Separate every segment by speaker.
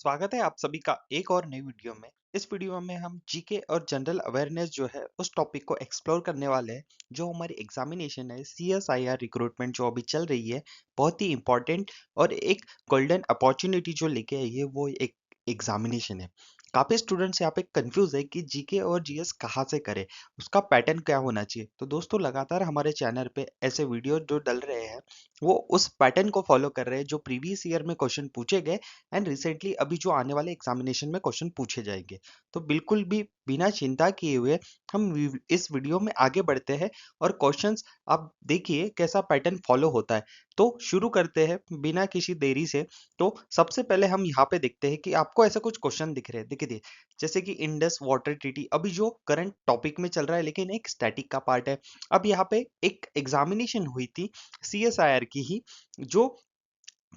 Speaker 1: स्वागत है आप सभी का एक और नई वीडियो में। इस वीडियो में हम जीके और जनरल अवेयरनेस जो है उस टॉपिक को एक्सप्लोर करने वाले हैं जो हमारी एग्जामिनेशन है सीएसआईआर रिक्रूटमेंट जो अभी चल रही है। बहुत ही इंपॉर्टेंट और एक गोल्डन अपॉर्चुनिटी जो लेके आई है वो एक एग्जामिनेशन है। काफी स्टूडेंट्स यहाँ पे कंफ्यूज है कि जीके और जीएस कहाँ से करें, उसका पैटर्न क्या होना चाहिए। तो दोस्तों लगातार हमारे चैनल पे ऐसे वीडियो जो डल रहे हैं वो उस पैटर्न को फॉलो कर रहे हैं जो प्रीवियस ईयर में क्वेश्चन पूछे गए एंड रिसेंटली अभी जो आने वाले एग्जामिनेशन में क्वेश्चन पूछे जाएंगे। तो बिल्कुल भी बिना चिंता किए हुए हम इस वीडियो में आगे बढ़ते हैं और क्वेश्चंस आप देखिए कैसा पैटर्न फॉलो होता है। तो शुरू करते हैं बिना किसी देरी से। तो सबसे पहले हम यहाँ पे देखते हैं कि आपको ऐसा कुछ क्वेश्चन दिख रहे हैं, देखिए जैसे कि इंडस वाटर ट्रीटी अभी जो करंट टॉपिक में चल रहा है लेकिन एक स्टैटिक का पार्ट है। अब यहाँ पे एक एग्जामिनेशन हुई थी सीएसआईआर की ही, जो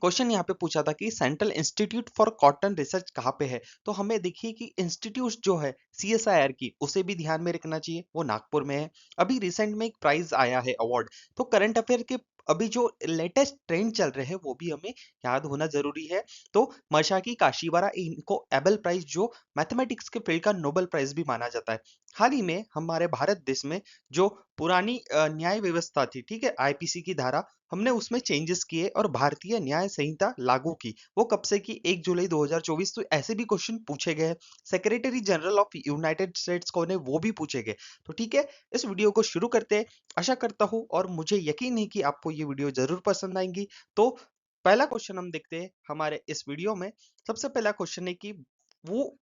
Speaker 1: क्वेश्चन यहाँ पे पूछा था कि central institute for cotton research कहाँ पे है। तो हमें देखिए कि इंस्टीट्यूट जो है सीएसआईआर की उसे भी ध्यान में रखना चाहिए, वो नागपुर में है। अभी रिसेंट में एक प्राइज आया है अवार्ड। तो करंट अफेयर के अभी जो लेटेस्ट ट्रेंड चल रहे हैं वो भी हमें याद होना जरूरी है। तो मशाकी काशीवारा इनको एबल प्राइज जो मैथमेटिक्स के फील्ड का नोबेल प्राइज भी माना जाता है। हाल ही में हमारे भारत देश में जो पुरानी न्याय व्यवस्था थी, ठीक है, आईपीसी की धारा, हमने उसमें चेंजेस किए और भारतीय न्याय संहिता लागू की। वो कब से की 1 जुलाई 2024। तो ऐसे भी क्वेश्चन पूछे गए। Secretary general of United states कौन है वो भी पूछे गए। तो ठीक है, इस वीडियो को शुरू करते हैं। आशा करता हूँ और मुझे यकीन है कि आपको ये वीडियो जरूर पसंद आएंगी। तो पहला क्वेश्चन हम देखते हैं हमारे इस वीडियो में। सबसे पहला क्वेश्चन है कि वो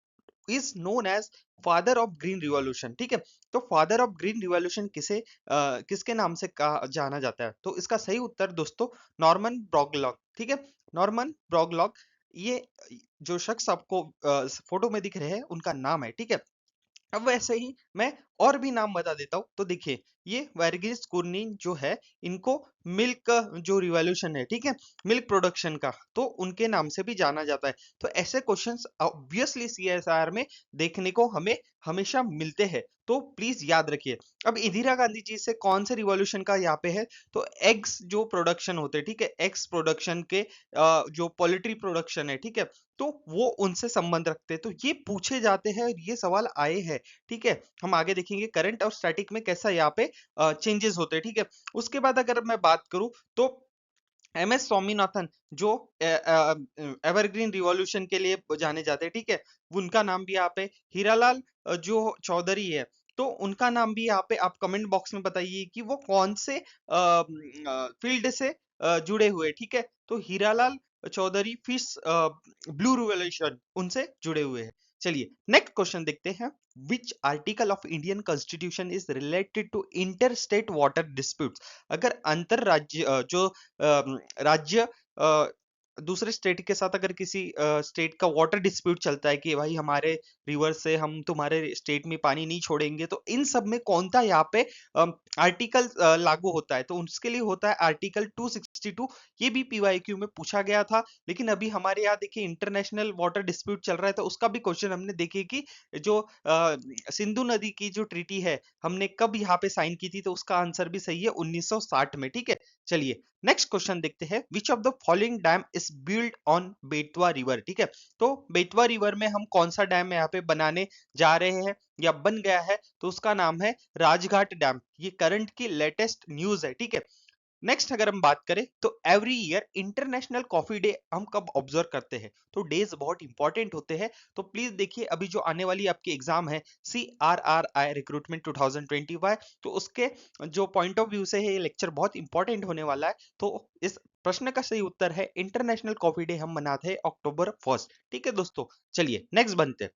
Speaker 1: is known as father of green revolution, ठीक है। तो फादर ऑफ ग्रीन रिवॉल्यूशन किसके नाम से कहा जाना जाता है? तो इसका सही उत्तर दोस्तों नॉर्मन ब्रॉगलॉग, ठीक है। नॉर्मन ब्रॉगलॉग, ये जो शख्स आपको फोटो में दिख रहे हैं उनका नाम है, ठीक है। अब वैसे ही मैं और भी नाम बता देता हूँ। तो देखिए ये वर्गीस कुर्निन जो है, इनको मिल्क जो रिवॉल्यूशन है, ठीक है, मिल्क प्रोडक्शन का, तो उनके नाम से भी जाना जाता है। तो ऐसे क्वेश्चंस ऑब्वियसली सीएसआर में देखने को हमें हमेशा मिलते हैं। तो प्लीज याद रखिए। अब इंदिरा गांधी जी से कौन से रिवॉल्यूशन का यहाँ पे है? तो एग्स जो प्रोडक्शन होते हैं, ठीक है, एग्स प्रोडक्शन के जो पोल्ट्री प्रोडक्शन है, ठीक है, तो वो उनसे संबंध रखते हैं। तो ये पूछे जाते हैं और ये सवाल आए हैं, ठीक है। हम आगे देखेंगे करंट और स्टैटिक में कैसा यहाँ पे चेंजेस होते हैं, ठीक है। उसके बाद अगर मैं बात करूं तो एम एस स्वामीनाथन जो एवरग्रीन रिवॉल्यूशन के लिए जाने जाते हैं, ठीक है, उनका नाम भी यहाँ पे। हीरालाल जो चौधरी है, तो उनका नाम भी यहाँ पे आप कमेंट बॉक्स में बताइए कि वो कौन से फील्ड से जुड़े हुए, ठीक है। तो Hiralal Chaudhary fish blue revolution उनसे जुड़े हुए हैं। चलिए नेक्स्ट क्वेश्चन देखते हैं। Which article of Indian constitution is related to inter state water disputes? अगर अंतर राज्य जो राज्य दूसरे स्टेट के साथ अगर किसी स्टेट का वाटर डिस्प्यूट चलता है कि भाई हमारे रिवर से हम तुम्हारे स्टेट में पानी नहीं छोड़ेंगे, तो इन सब में कौन सा यहाँ पे आर्टिकल लागू होता है? तो उसके लिए होता है आर्टिकल 262। ये भी पीवाईक्यू में पूछा गया था। लेकिन अभी हमारे यहाँ देखिए इंटरनेशनल वाटर डिस्प्यूट चल रहा है, तो उसका भी क्वेश्चन हमने देखिए कि जो सिंधु नदी की जो ट्रीटी है हमने कब यहाँ पे साइन की थी? तो उसका आंसर भी सही है 1960 में, ठीक है। चलिए नेक्स्ट क्वेश्चन देखते हैं। Which of the following dam is build on Betwa river, ठीक है। तो बेतवा रिवर में हम कौन सा डैम यहाँ पे बनाने जा रहे हैं या बन गया है? तो उसका नाम है राजघाट डैम। ये करंट की लेटेस्ट न्यूज है, ठीक है। नेक्स्ट अगर हम बात करें तो every year international coffee day हम कब ऑब्जर्व करते हैं? तो डेज बहुत इंपॉर्टेंट होते हैं। तो प्लीज देखिए अभी जो आने वाली आपकी एग्जाम है CRRI रिक्रूटमेंट 2025, तो उसके जो पॉइंट ऑफ व्यू से है ये लेक्चर बहुत इंपॉर्टेंट होने वाला है। तो इस प्रश्न का सही उत्तर है इंटरनेशनल कॉफी डे हम मनाते हैं October 1, ठीक है दोस्तों। चलिए नेक्स्ट बनते हैं।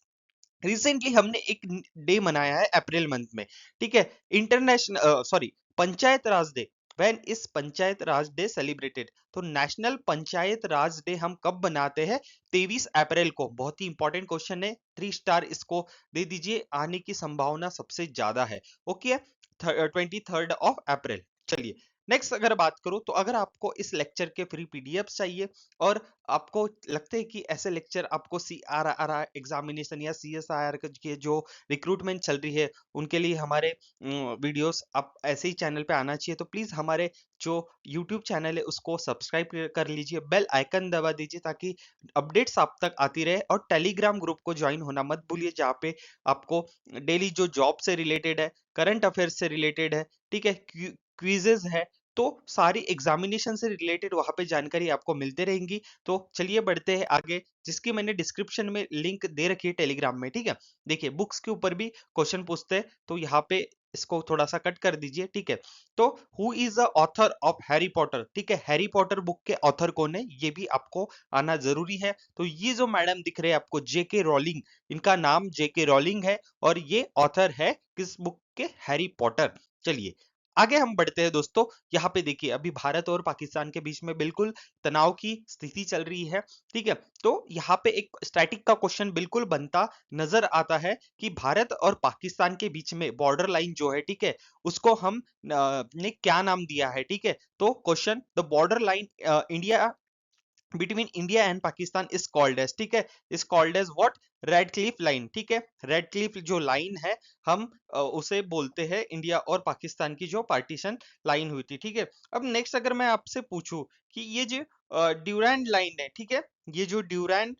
Speaker 1: रिसेंटली हमने एक डे मनाया है अप्रैल मंथ में, ठीक है, international sorry panchayat Raj day. When इस पंचायत राज डे सेलिब्रेटेड? तो नेशनल पंचायत राज डे हम कब बनाते हैं? 23 अप्रैल को। बहुत ही इंपॉर्टेंट क्वेश्चन है, 3 स्टार इसको दे दीजिए, आने की संभावना सबसे ज्यादा है। Okay, 23 of April. चलिए नेक्स्ट अगर बात करूं तो अगर आपको इस लेक्चर के फ्री पीडीएफ्स चाहिए और आपको लगता है कि ऐसे लेक्चर आपको सीआरआर एग्जामिनेशन या सीएसआईआर के जो रिक्रूटमेंट चल रही है उनके लिए हमारे वीडियोस आप ऐसे ही चैनल पे आना चाहिए, तो प्लीज हमारे जो यूट्यूब चैनल है उसको सब्सक्राइब कर लीजिए, बेल आइकन दबा दीजिए ताकि अपडेट्स आप तक आती रहे, और टेलीग्राम ग्रुप को ज्वाइन होना मत भूलिए जहाँ पे आपको डेली जो जॉब से रिलेटेड है, करंट अफेयर्स से रिलेटेड है, ठीक है, क्विजेज है, तो सारी एग्जामिनेशन से रिलेटेड वहां पे जानकारी आपको मिलते रहेंगी। तो चलिए बढ़ते हैं आगे, जिसकी मैंने डिस्क्रिप्शन में लिंक दे रखी है टेलीग्राम में, ठीक है। देखिए बुक्स के ऊपर भी क्वेश्चन पूछते हैं, तो यहाँ पे इसको थोड़ा सा कट कर दीजिए, ठीक है। तो who is the author of Harry Potter, ठीक है, हैरी पॉटर बुक के ऑथर कौन है ये भी आपको आना जरूरी है। तो ये जो मैडम दिख रहे हैं आपको जेके रॉलिंग, इनका नाम जेके रॉलिंग है और ये ऑथर है किस बुक के, हैरी पॉटर। चलिए आगे हम बढ़ते हैं दोस्तों। यहाँ पे देखिए अभी भारत और पाकिस्तान के बीच में बिल्कुल तनाव की स्थिति चल रही है, ठीक है। तो यहाँ पे एक स्टैटिक का क्वेश्चन बिल्कुल बनता नजर आता है कि भारत और पाकिस्तान के बीच में बॉर्डर लाइन जो है, ठीक है, उसको हम ने क्या नाम दिया है, ठीक है। तो question, the border line India between India and Pakistan is called as, ठीक है, is called as what, Radcliffe line, ठीक है। रेड क्लिफ जो लाइन है हम उसे बोलते हैं इंडिया और पाकिस्तान की जो पार्टीशन लाइन हुई थी, ठीक है। अब नेक्स्ट अगर मैं आपसे पूछूं कि ये जो ड्यूरैंड लाइन है, ठीक है, ये जो ड्यूरैंड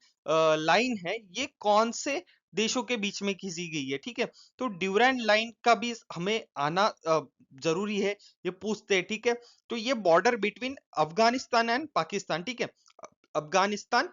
Speaker 1: लाइन है ये कौन से देशों के बीच में खींची गई है, ठीक है। तो ड्यूरैंड लाइन का भी हमें आना जरूरी है, ये पूछते हैं, ठीक है। तो ये border between Afghanistan and Pakistan, ठीक है, अफगानिस्तान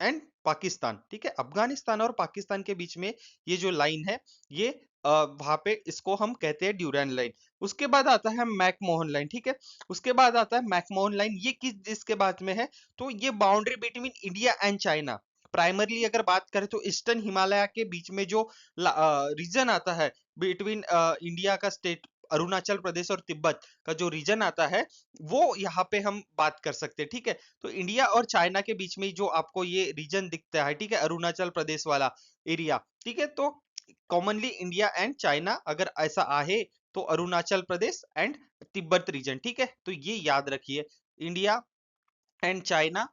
Speaker 1: एंड पाकिस्तान, ठीक है, अफगानिस्तान और पाकिस्तान के बीच में ये जो लाइन है ये वहां पे इसको हम कहते हैं ड्यूरैंड लाइन। उसके बाद आता है मैकमोहन लाइन, ठीक है, उसके बाद आता है मैकमोहन लाइन, ये किस जिसके बाद में है, तो ये boundary between India and China. Primarily अगर बात करें तो ईस्टर्न हिमालय के बीच में जो रीजन आता है बिटवीन इंडिया का स्टेट अरुणाचल प्रदेश और तिब्बत का जो रीजन आता है वो यहाँ पे हम बात कर सकते हैं, ठीक है। तो इंडिया और चाइना के बीच में जो आपको ये रीजन दिखता है, ठीक है, अरुणाचल प्रदेश वाला एरिया, ठीक है। तो कॉमनली इंडिया एंड चाइना अगर ऐसा आहे तो अरुणाचल प्रदेश एंड तिब्बत रीजन, ठीक है। तो ये याद रखिए, India and China,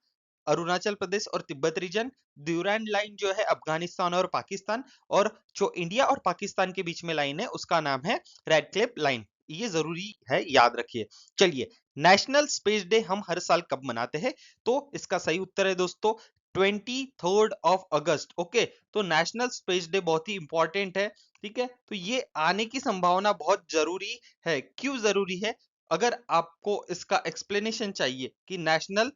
Speaker 1: Arunachal Pradesh और तिब्बत रीजन, ड्यूरैंड लाइन जो है अफगानिस्तान और पाकिस्तान, और जो इंडिया और पाकिस्तान के बीच में लाइन है उसका नाम है रेड क्लिफ लाइन। ये जरूरी है, याद रखिए। चलिए, नेशनल स्पेस डे हम हर साल कब मनाते हैं, तो इसका सही उत्तर है दोस्तों 23 अगस्त, ओके। तो नेशनल स्पेस डे बहुत ही इंपॉर्टेंट है, ठीक है। तो ये आने की संभावना बहुत जरूरी है, क्यों जरूरी है, अगर आपको इसका एक्सप्लेनेशन चाहिए कि नेशनल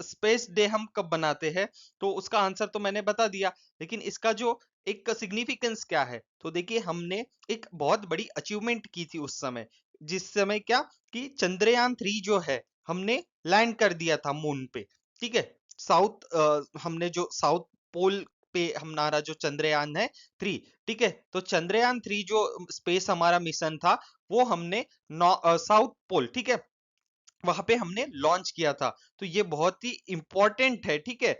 Speaker 1: स्पेस डे हम कब बनाते हैं, तो उसका आंसर तो मैंने बता दिया, लेकिन इसका जो एक सिग्निफिकेंस क्या है, तो देखिए हमने एक बहुत बड़ी अचीवमेंट की थी उस समय, जिस समय क्या कि चंद्रयान 3 जो है हमने लैंड कर दिया था मून पे, ठीक है। हमने जो साउथ पोल पे हमारा जो चंद्रयान 3, ठीक है, तो चंद्रयान 3 जो स्पेस हमारा मिशन था वो हमने साउथ पोल, ठीक है, वहां पे हमने लॉन्च किया था। तो ये बहुत ही इंपॉर्टेंट है, ठीक है,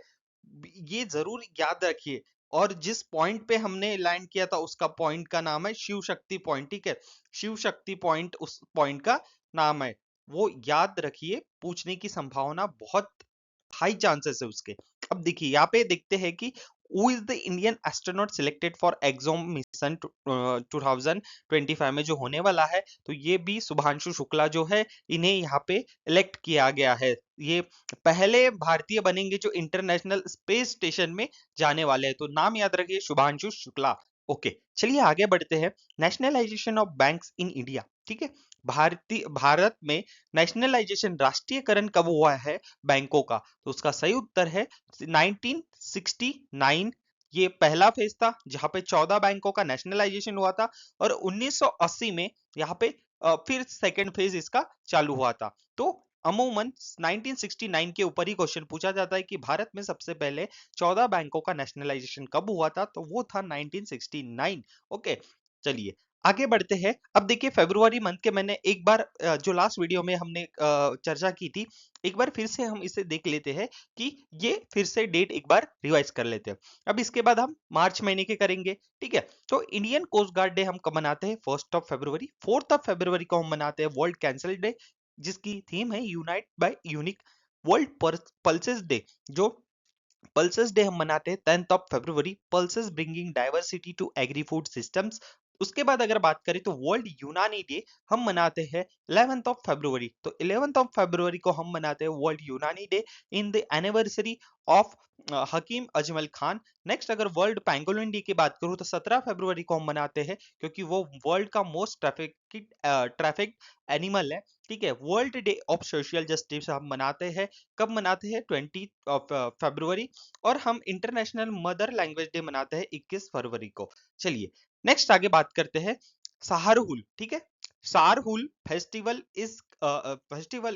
Speaker 1: ये जरूर याद रखिए। और जिस पॉइंट पे हमने लैंड किया था उसका पॉइंट का नाम है शिव शक्ति पॉइंट, ठीक है, शिव शक्ति पॉइंट उस पॉइंट का नाम है, वो याद रखिए, पूछने की संभावना बहुत हाई चांसेस है उसके। अब देखिए यहाँ पे देखते हैं कि who is the Indian astronaut selected for exome mission 2025 में जो होने वाला है, तो ये भी शुभांशु शुक्ला जो है इन्हें यहाँ पे इलेक्ट किया गया है। ये पहले भारतीय बनेंगे जो इंटरनेशनल स्पेस स्टेशन में जाने वाले हैं, तो नाम याद रखिए शुभांशु शुक्ला, ओके। चलिए आगे बढ़ते हैं, nationalisation of banks in India, ठीक है, भारत में नेशनलाइजेशन राष्ट्रीयकरण कब हुआ है बैंकों का, तो उसका सही उत्तर है 1969। ये पहला फेज था जहां पे 14 बैंकों का नेशनलाइजेशन हुआ था, और 1980 में यहाँ पे फिर सेकेंड फेज इसका चालू हुआ था। तो अमूमन 1969 के ऊपर ही क्वेश्चन पूछा जाता है कि भारत में सबसे पहले 14 बैंकों का नेशनलाइजेशन कब हुआ था, तो वो था 1969, ओके। चलिए आगे बढ़ते हैं। अब देखिए फरवरी मंथ के मैंने एक बार जो लास्ट वीडियो में हमने चर्चा की थी, एक बार फिर से हम इसे देख लेते हैं कि ये फिर से डेट एक बार रिवाइज कर लेते हैं। अब इसके बाद हम मार्च महीने के करेंगे, ठीक है। तो इंडियन कोस्ट गार्ड डे हम कब मनाते हैं? 1 फरवरी। 4 फरवरी को हम मनाते हैं वर्ल्ड कैंसर डे, जिसकी थीम है unite by unique. World pulses day, जो पल्सेस डे हम मनाते हैं 10 फरवरी। Pulses bringing diversity to agri food systems. उसके बाद अगर बात करें तो वर्ल्ड यूनानी डे हम मनाते हैं 11 फरवरी। तो 11 फरवरी को हम मनाते हैं world Unani day in the anniversary of Hakim Ajmal Khan. Next अगर वर्ल्ड पैंगोलिन डे की बात करूं तो 17 फरवरी को हम मनाते हैं, क्योंकि वो वर्ल्ड का मोस्ट ट्रैफिक एनिमल है, ठीक है। World day of social justice हम मनाते हैं, कब मनाते हैं? 20 फरवरी। और हम इंटरनेशनल मदर लैंग्वेज डे मनाते हैं 21 फरवरी को। चलिए नेक्स्ट आगे बात करते हैं सहारहुल, ठीक है। Sarhul festival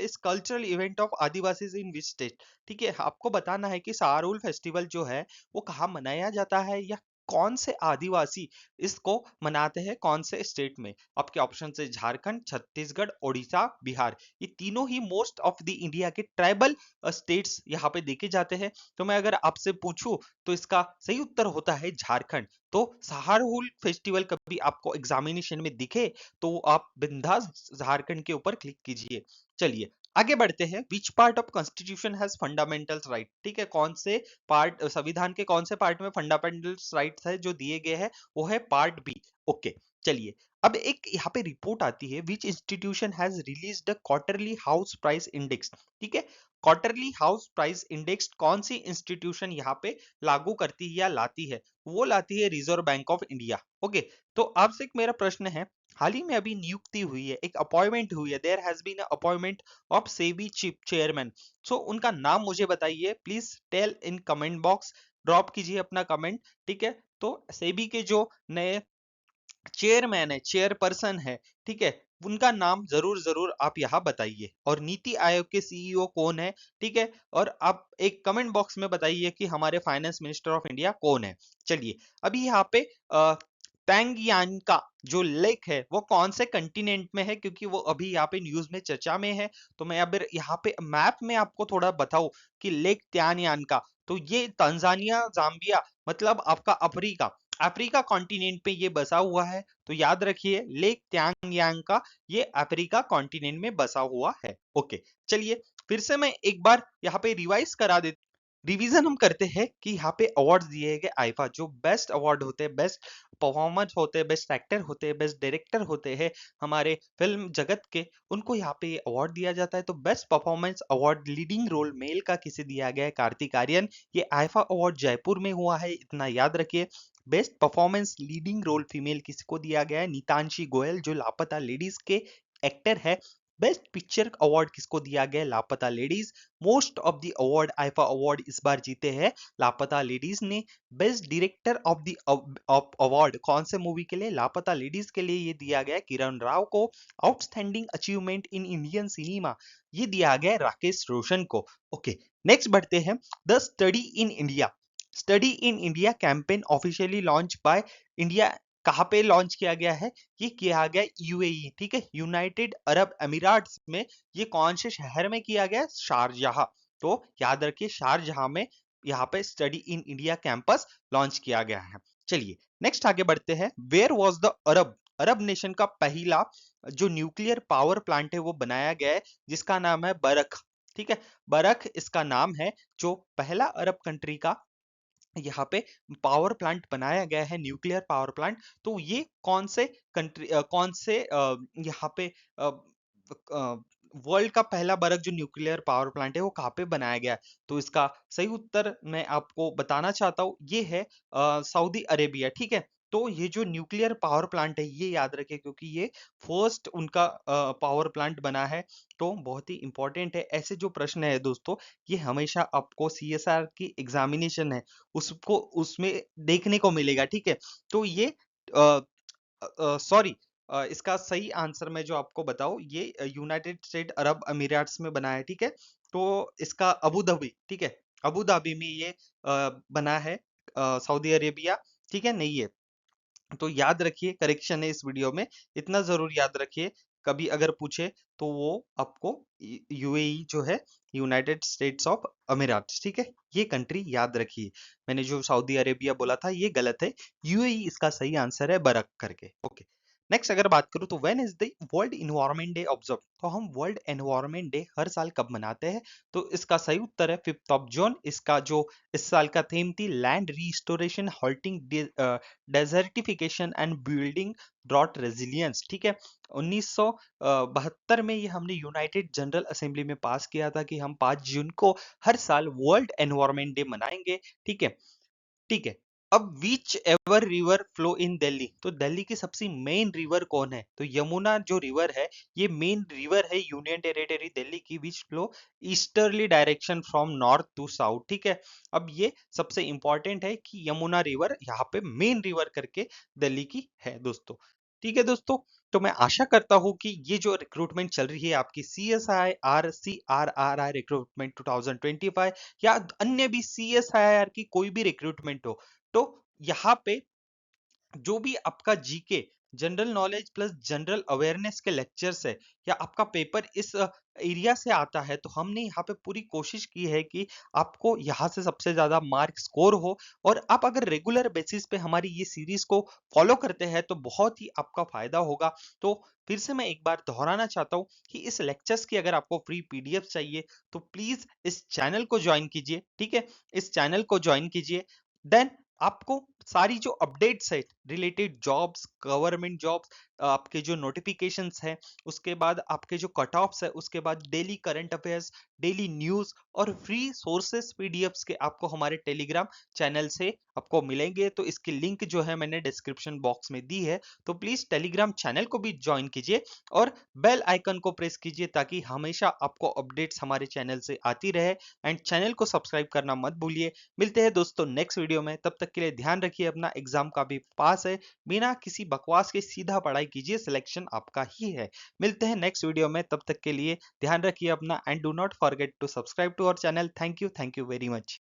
Speaker 1: is cultural event of Adivasis in which state? ठीक है, आपको बताना है कि सारहुल फेस्टिवल जो है वो कहाँ मनाया जाता है, या कौन से आदिवासी इसको मनाते हैं, कौन से स्टेट में? आपके ऑप्शन है झारखंड, छत्तीसगढ़, ओडिशा, बिहार। ये तीनों ही मोस्ट ऑफ द इंडिया के ट्राइबल स्टेट्स यहाँ पे देखे जाते हैं। तो मैं अगर आपसे पूछूं तो इसका सही उत्तर होता है झारखंड। तो सहारहुल फेस्टिवल कभी आपको एग्जामिनेशन में दिखे तो आप बिंदास झारखंड के ऊपर क्लिक कीजिए। चलिए आगे बढ़ते हैं। Which part of constitution has fundamental right? ठीक है, कौन से पार्ट, संविधान के कौन से पार्ट में फंडामेंटल राइट्स है जो दिए गए हैं? वो है पार्ट बी। ओके, चलिए अब एक यहाँ पे रिपोर्ट आती है, विच institution has released the quarterly house price index? ठीक है, क्वार्टरली हाउस प्राइस इंडेक्स कौन सी इंस्टीट्यूशन यहाँ पे लागू करती है या लाती है? वो लाती है reserve bank of India. Okay, तो आपसे एक मेरा प्रश्न है, हाल ही में अभी नियुक्ति हुई है, एक अपॉइंटमेंट हुई है, there has been appointment of SEBI chief chairman. So उनका नाम मुझे बताइए, please tell in comment box, drop कीजिए अपना कमेंट, ठीक है। तो सेबी के जो नए चेयरमैन है, चेयरपर्सन है, ठीक है, उनका नाम जरूर जरूर आप यहाँ बताइए। और नीति आयोग के सीईओ कौन है? ठीक है, और आप एक कमेंट बॉक्स में बताइए कि हमारे फाइनेंस मिनिस्टर ऑफ इंडिया कौन है। चलिए अभी यहाँ पे पैंगयान का जो लेक है वो कौन से कंटिनेंट में है, क्योंकि वो अभी यहाँ पे न्यूज में चर्चा में है। तो मैं अब यहाँ पे मैप में आपको थोड़ा बताऊं कि लेक त्यांयान का, तो ये तंजानिया, जाम्बिया, मतलब आपका अफ्रीका, अफ्रीका कॉन्टिनेंट पे ये बसा हुआ है। तो याद रखिए लेक त्यांग का ये अफ्रीका कॉन्टिनेंट में बसा हुआ है। ओके, चलिए फिर से मैं एक बार यहाँ पे रिवाइज करा देता, रिवीजन हम करते हैं कि यहाँ पे अवार्ड दिए गए आईफा, जो बेस्ट अवार्ड होते हैं, बेस्ट परफॉर्मेंस होते हैं, बेस्ट एक्टर होते हैं, बेस्ट डायरेक्टर होते हैं हमारे फिल्म जगत के, उनको यहाँ पे अवार्ड दिया जाता है। तो best performance award leading role male का किसे दिया गया है? कार्तिक आर्यन। ये आईफा अवार्ड जयपुर में हुआ है, इतना याद रखिए। Best performance leading role female किसको दिया गया है? नीतांशी गोयल, जो लापता लेडीज के एक्टर है। बेस्ट पिक्चर अवार्ड किसको दिया गया? लापता ladies. Most of the award, IIFA award इस बार जीते हैं लापता लेडीज ने। Best director of the award कौन से मूवी के लिए? लापता लेडीज के लिए ये दिया गया किरण राव को। Outstanding achievement in Indian cinema ये दिया गया राकेश रोशन को। ओके, नेक्स्ट बढ़ते हैं। The study in India, study in India campaign officially launch by India कहाँ पे लॉन्च किया गया है? ये किया गया यूएई, ठीक है, यूनाइटेड अरब अमीराट्स में। ये कौन से शहर में किया गया? शारजाह। तो याद रखिए शारजाह में यहाँ पे study in India campus launch किया गया है। चलिए नेक्स्ट आगे बढ़ते हैं। Where was the Arab, Arab nation का पहला जो न्यूक्लियर पावर प्लांट है वो बनाया गया है, जिसका नाम है बरख, ठीक है। बरख इसका नाम है, जो पहला अरब कंट्री का यहाँ पे पावर प्लांट बनाया गया है, न्यूक्लियर पावर प्लांट। तो ये कौन से कंट्री, कौन से यहाँ पे वर्ल्ड का पहला बरक जो न्यूक्लियर पावर प्लांट है वो कहाँ पे बनाया गया है? तो इसका सही उत्तर मैं आपको बताना चाहता हूँ, ये है सऊदी अरेबिया, ठीक है। तो ये जो न्यूक्लियर पावर प्लांट है ये याद रखें, क्योंकि ये फर्स्ट उनका पावर प्लांट बना है। तो बहुत ही इंपॉर्टेंट है। ऐसे जो प्रश्न है दोस्तों, ये हमेशा आपको सीएसआर की एग्जामिनेशन है उसको उसमें देखने को मिलेगा, ठीक है। तो ये सॉरी, इसका सही आंसर मैं जो आपको बताऊं, ये यूनाइटेड स्टेट अरब अमीराट्स में बना है, ठीक है। तो इसका अबू धाबी, ठीक है, अबू धाबी में ये बना है, सऊदी अरेबिया, ठीक है, नहीं है। तो याद रखिए, करेक्शन है इस वीडियो में, इतना जरूर याद रखिए, कभी अगर पूछे तो वो आपको यूएई जो है, यूनाइटेड स्टेट्स ऑफ अमीरात, ठीक है, ये कंट्री याद रखिए। मैंने जो सऊदी अरेबिया बोला था ये गलत है, यूएई इसका सही आंसर है, बरक करके। ओके, नेक्स्ट अगर बात करूं तो when is the world environment day observe, तो हम वर्ल्ड एनवायरनमेंट डे हर साल कब मनाते हैं? तो इसका सही उत्तर है 5 जून। इसका जो इस साल का थीम थी land restoration, halting desertification and building drought resilience, ठीक है। 1972 में ये हमने यूनाइटेड जनरल असेंबली में पास किया था कि हम 5 जून को हर साल वर्ल्ड एनवायरनमेंट डे मनाएंगे, ठीक है। ठीक है। अब which ever river flow in Delhi, तो दिल्ली की सबसे मेन रिवर कौन है? तो यमुना जो रिवर है, ये मेन रिवर है यूनियन टेरिटरी दिल्ली की, which flow easterly direction from north to south, ठीक है। अब ये सबसे इंपॉर्टेंट है कि यमुना रिवर यहाँ पे मेन रिवर करके दिल्ली की है दोस्तों। ठीक है दोस्तों, तो मैं आशा करता हूँ कि ये जो रिक्रूटमेंट चल रही है आपकी CSIR रिक्रूटमेंट 2025 या अन्य भी CSIR की कोई भी रिक्रूटमेंट हो, तो यहाँ पे जो भी आपका GK, general knowledge plus general awareness के लेक्चर्स है, या आपका पेपर इस एरिया से आता है, तो हमने यहाँ पे पूरी कोशिश की है कि आपको यहाँ से सबसे ज्यादा मार्क स्कोर हो। और आप अगर रेगुलर बेसिस पे हमारी ये सीरीज को फॉलो करते हैं तो बहुत ही आपका फायदा होगा। तो फिर से मैं एक बार दोहराना चाहता हूँ कि इस लेक्चर्स की अगर आपको फ्री पीडीएफ चाहिए तो प्लीज इस चैनल को ज्वाइन कीजिए, ठीक है, इस चैनल को ज्वाइन कीजिए। देन आपको सारी जो अपडेट्स है रिलेटेड जॉब्स, गवर्नमेंट जॉब्स, आपके जो नोटिफिकेशंस है, उसके बाद आपके जो कट ऑफ्स है, उसके बाद daily current affairs, daily news और फ्री सोर्सेस पीडीएफ्स के आपको हमारे टेलीग्राम चैनल से आपको मिलेंगे। तो इसकी लिंक जो है मैंने डिस्क्रिप्शन बॉक्स में दी है, तो प्लीज टेलीग्राम चैनल को भी ज्वाइन कीजिए और बेल आइकन को प्रेस कीजिए ताकि हमेशा आपको अपडेट्स हमारे चैनल से आती रहे। एंड चैनल को सब्सक्राइब करना मत भूलिए। मिलते हैं दोस्तों नेक्स्ट वीडियो में, तब तक के लिए ध्यान रखिए अपना, एग्जाम का भी पास है, बिना किसी बकवास के सीधा पढ़ाई कीजिए, सिलेक्शन आपका ही है। मिलते हैं नेक्स्ट वीडियो में, तब तक के लिए ध्यान रखिए अपना, and do not forget to subscribe to our channel. Thank you very much.